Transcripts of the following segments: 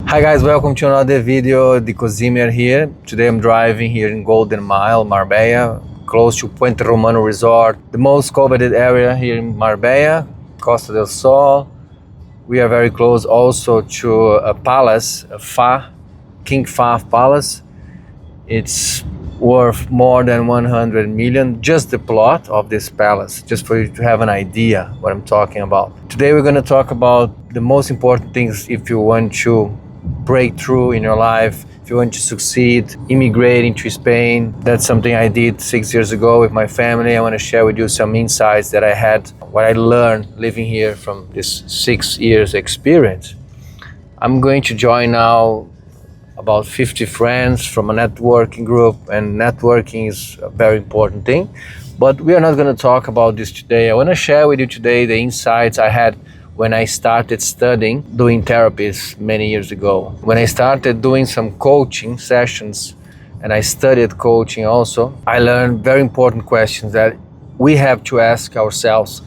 Hi guys, welcome to another video. Zimmer here. Today I'm driving here in Golden Mile, Marbella, close to Puente Romano Resort, the most coveted area here in Marbella, Costa del Sol. We are very close also to a palace, King Fahd Palace. It's worth more than 100 million, just the plot of this palace, just for you to have an idea what I'm talking about. Today we're going to talk about the most important things if you want to break through in your life, if you want to succeed, immigrating to Spain. That's something I did 6 years ago with my family. I want to share with you some insights that I had, what I learned living here from this 6 years experience. I'm going to join now about 50 friends from a networking group, and networking is a very important thing. But we are not going to talk about this today. I want to share with you today the insights I had when I started studying, doing therapies many years ago. When I started doing some coaching sessions, and I studied coaching also, I learned very important questions that we have to ask ourselves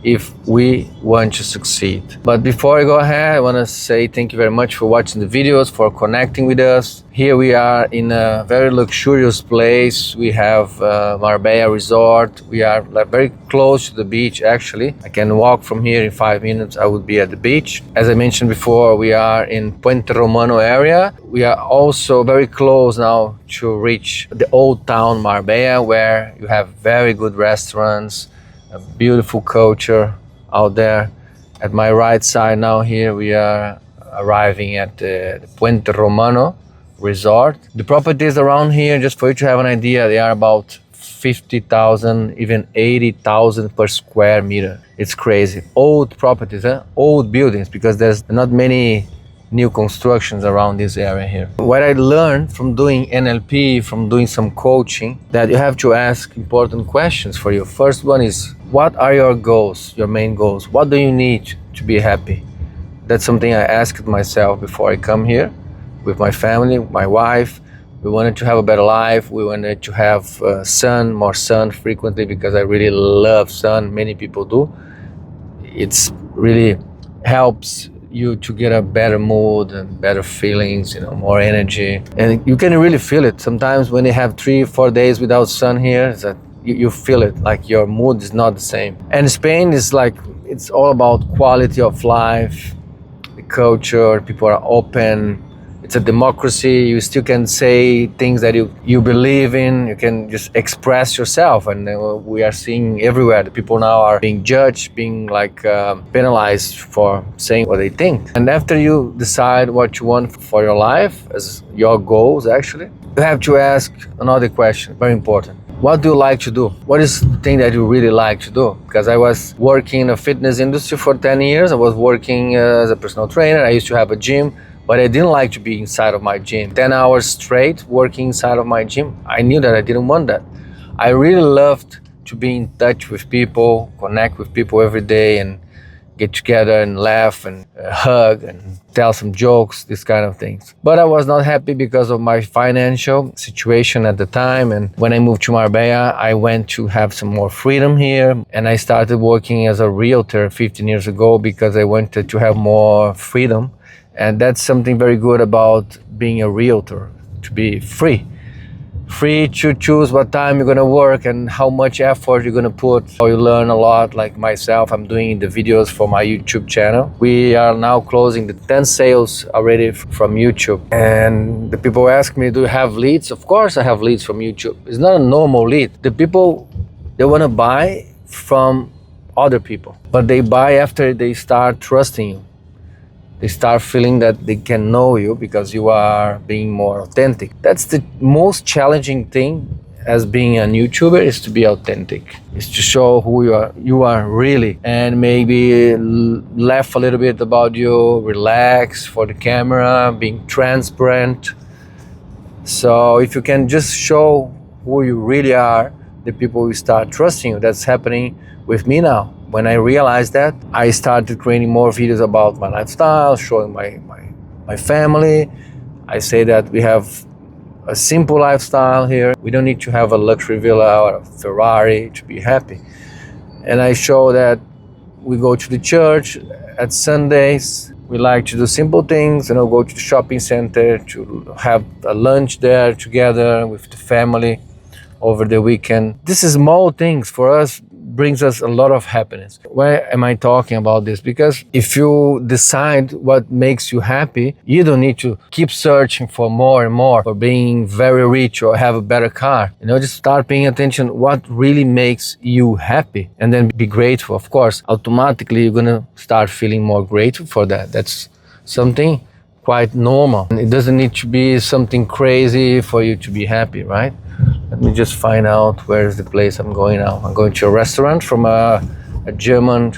if we want to succeed. But before I go ahead, I want to say thank you very much for watching the videos, for connecting with us. Here we are in a very luxurious place. We have Marbella Resort. We are very close to the beach actually. I can walk from here in 5 minutes. I would be at the beach. As I mentioned before, we are in Puente Romano area. We are also very close now to reach the old town Marbella, where you have very good restaurants, a beautiful culture out there. At my right side now here we are arriving at the Puente Romano Resort. The properties around here, just for you to have an idea, they are about 50,000, even 80,000 per square meter. It's crazy. Old properties, old buildings, because there's not many new constructions around this area here. What I learned from doing NLP, from doing some coaching, that you have to ask important questions for you. First one is, what are your goals, your main goals? What do you need to be happy? That's something I asked myself before I come here with my family, my wife. We wanted to have a better life. We wanted to have more sun frequently, because I really love sun. Many people do. It's really helps you to get a better mood and better feelings, more energy. And you can really feel it. Sometimes when you have 3-4 days without sun here, it's that you feel it, like your mood is not the same. And Spain is like, it's all about quality of life, the culture, people are open. It's a democracy. You still can say things that you believe in. You can just express yourself. And we are seeing everywhere that people now are being judged, being penalized for saying what they think. And after you decide what you want for your life, as your goals actually, you have to ask another question, very important. What do you like to do? What is the thing that you really like to do? Because I was working in the fitness industry for 10 years. I was working as a personal trainer. I used to have a gym. But I didn't like to be inside of my gym. 10 hours straight working inside of my gym. I knew that I didn't want that. I really loved to be in touch with people, connect with people every day, and get together and laugh and hug and tell some jokes, these kind of things. But I was not happy because of my financial situation at the time. And when I moved to Marbella, I went to have some more freedom here. And I started working as a realtor 15 years ago because I wanted to have more freedom. And that's something very good about being a realtor, to be free. Free to choose what time you're gonna work and how much effort you're gonna put. So you learn a lot, like myself, I'm doing the videos for my YouTube channel. We are now closing the 10 sales already from YouTube. And the people ask me, do you have leads? Of course I have leads from YouTube. It's not a normal lead. The people, they wanna buy from other people, but they buy after they start trusting you. They start feeling that they can know you because you are being more authentic. That's the most challenging thing as being a YouTuber, is to be authentic. Is to show who you are really, and maybe laugh a little bit about you, relax for the camera, being transparent. So if you can just show who you really are, the people will start trusting you. That's happening with me now. When I realized that, I started creating more videos about my lifestyle, showing my family. I say that we have a simple lifestyle here. We don't need to have a luxury villa or a Ferrari to be happy. And I show that we go to the church at Sundays. We like to do simple things, go to the shopping center, to have a lunch there together with the family over the weekend. This is small things for us brings us a lot of happiness. Why am I talking about this? Because if you decide what makes you happy, you don't need to keep searching for more and more, for being very rich or have a better car. Just start paying attention what really makes you happy, and then be grateful. Of course, automatically you're gonna start feeling more grateful for that. That's something quite normal. It doesn't need to be something crazy for you to be happy, right? Let me just find out where is the place I'm going now. I'm going to a restaurant from a German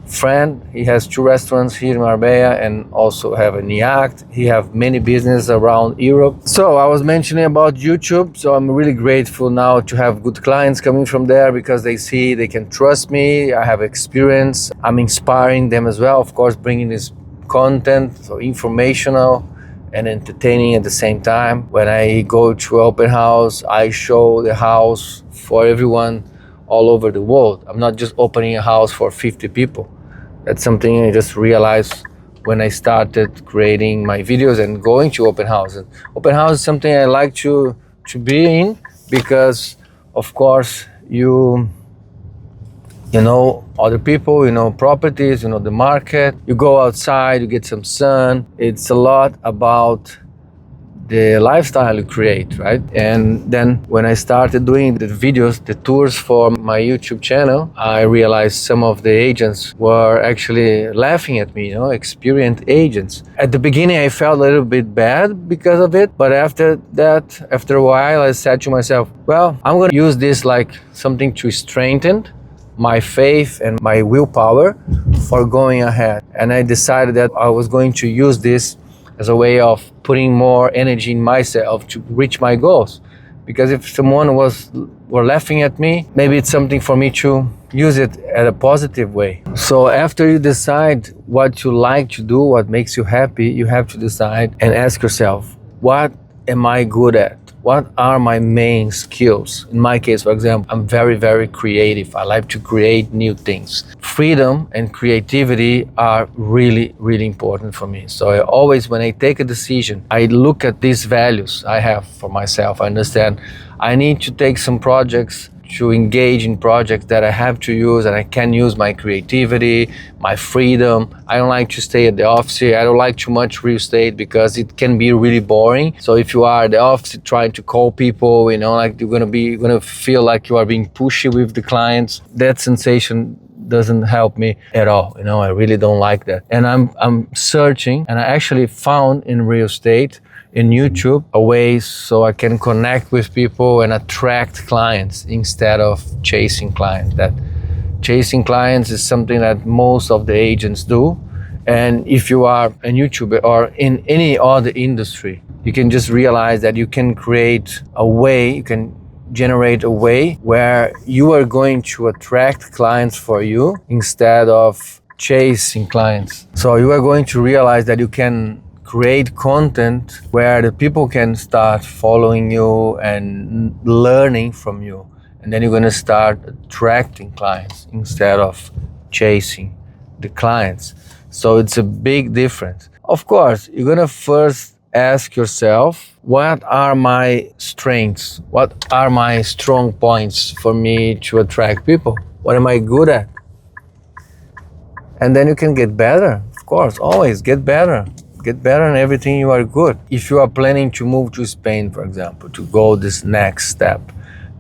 friend. He has 2 restaurants here in Marbella and also have a yacht. He have many businesses around Europe. So I was mentioning about YouTube. So I'm really grateful now to have good clients coming from there, because they see they can trust me. I have experience. I'm inspiring them as well. Of course, bringing this content, so informational and entertaining at the same time. When I go to open house, I show the house for everyone all over the world. I'm not just opening a house for 50 people. That's something I just realized when I started creating my videos and going to open houses. Open house is something I like to be in, because of course you know other people, properties, the market. You go outside, you get some sun. It's a lot about the lifestyle you create, right? And then when I started doing the videos, the tours for my YouTube channel, I realized some of the agents were actually laughing at me, experienced agents. At the beginning, I felt a little bit bad because of it. But after that, after a while, I said to myself, well, I'm going to use this like something to strengthen my faith and my willpower for going ahead. And I decided that I was going to use this as a way of putting more energy in myself to reach my goals. Because if someone were laughing at me, maybe it's something for me to use it at a positive way. So after you decide what you like to do, what makes you happy, you have to decide and ask yourself, what am I good at? What are my main skills? In my case, for example, I'm very, very creative. I like to create new things. Freedom and creativity are really, really important for me. So I always, when I take a decision, I look at these values I have for myself. I understand I need to take some projects, to engage in projects that I have to use, and I can use my creativity, my freedom. I don't like to stay at the office. I don't like too much real estate because it can be really boring. So if you are at the office trying to call people, like you're gonna feel like you are being pushy with the clients. That sensation doesn't help me at all. I really don't like that. And I'm searching, and I actually found in real estate, in YouTube, a way so I can connect with people and attract clients instead of chasing clients. That chasing clients is something that most of the agents do. And if you are a YouTuber or in any other industry, you can just realize that you can create a way, you can generate a way where you are going to attract clients for you instead of chasing clients. So you are going to realize that you can create content where the people can start following you and learning from you. And then you're going to start attracting clients instead of chasing the clients. So it's a big difference. Of course, you're going to first ask yourself, what are my strengths? What are my strong points for me to attract people? What am I good at? And then you can get better. Of course, always get better. Get better in everything you are good. If you are planning to move to Spain, for example, to go this next step,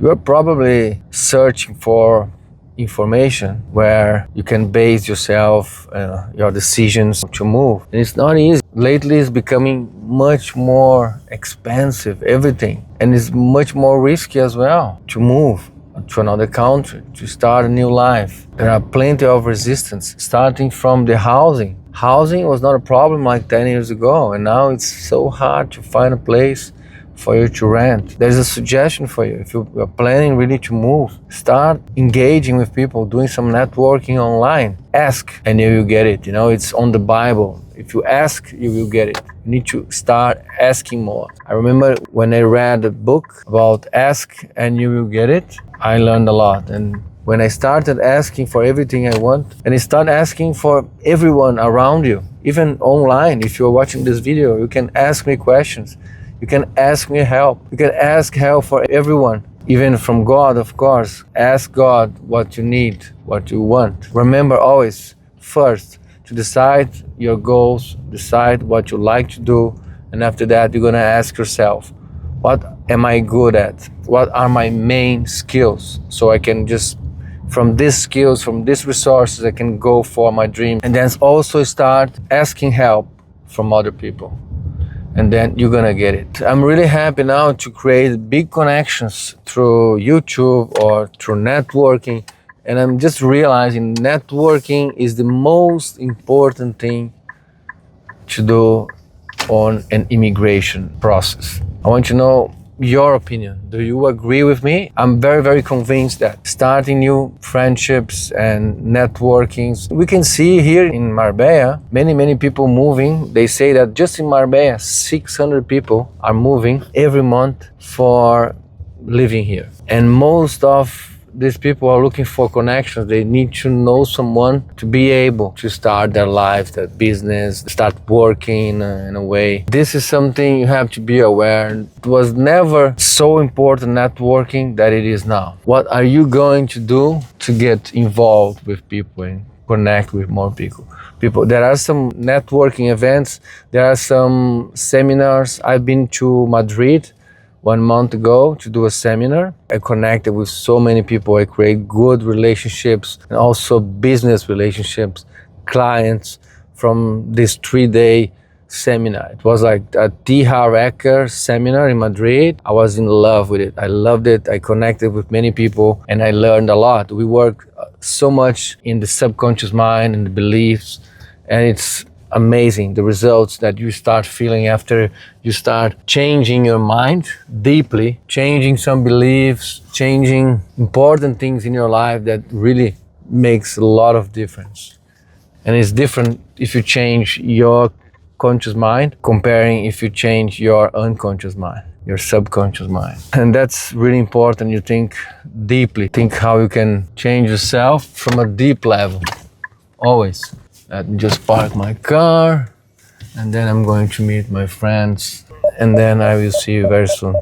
you are probably searching for information where you can base yourself, your decisions to move. And it's not easy. Lately, it's becoming much more expensive, everything. And it's much more risky as well to move to another country, to start a new life. There are plenty of resistance, starting from the housing. Housing was not a problem like 10 years ago, and now it's so hard to find a place for you to rent. There's a suggestion for you. If you are planning really to move, start engaging with people, doing some networking online. Ask and you will get it. It's on the Bible. If you ask, you will get it. You need to start asking more. I remember when I read a book about ask and you will get it, I learned a lot. And When I started asking for everything I want, and I start asking for everyone around you, even online, if you're watching this video, you can ask me questions. You can ask me help. You can ask help for everyone, even from God, of course. Ask God what you need, what you want. Remember always, first, to decide your goals, decide what you like to do, and after that, you're gonna ask yourself, what am I good at? What are my main skills? So I can just, from these skills, from these resources, I can go for my dream. And then also start asking help from other people. And then you're gonna get it. I'm really happy now to create big connections through YouTube or through networking. And I'm just realizing networking is the most important thing to do on an immigration process. I want to know your opinion. Do you agree with me? I'm very, very convinced that starting new friendships and networkings, we can see here in Marbella, many people moving. They say that just in Marbella, 600 people are moving every month for living here. And most of these people are looking for connections. They need to know someone to be able to start their life, their business, start working in a way. This is something you have to be aware. It was never so important networking that it is now. What are you going to do to get involved with people and connect with more people? There are some networking events. There are some seminars. I've been to Madrid 1 month ago to do a seminar. I connected with so many people. I create good relationships and also business relationships, clients from this 3-day seminar. It was like a T-Hareker seminar in Madrid. I was in love with it. I loved it. I connected with many people and I learned a lot. We work so much in the subconscious mind and the beliefs, and it's amazing the results that you start feeling after you start changing your mind deeply, changing some beliefs, changing important things in your life that really makes a lot of difference. And it's different if you change your conscious mind comparing if you change your unconscious mind, your subconscious mind. And that's really important. You think deeply, think how you can change yourself from a deep level, always. Let me just park my car and then I'm going to meet my friends and then I will see you very soon.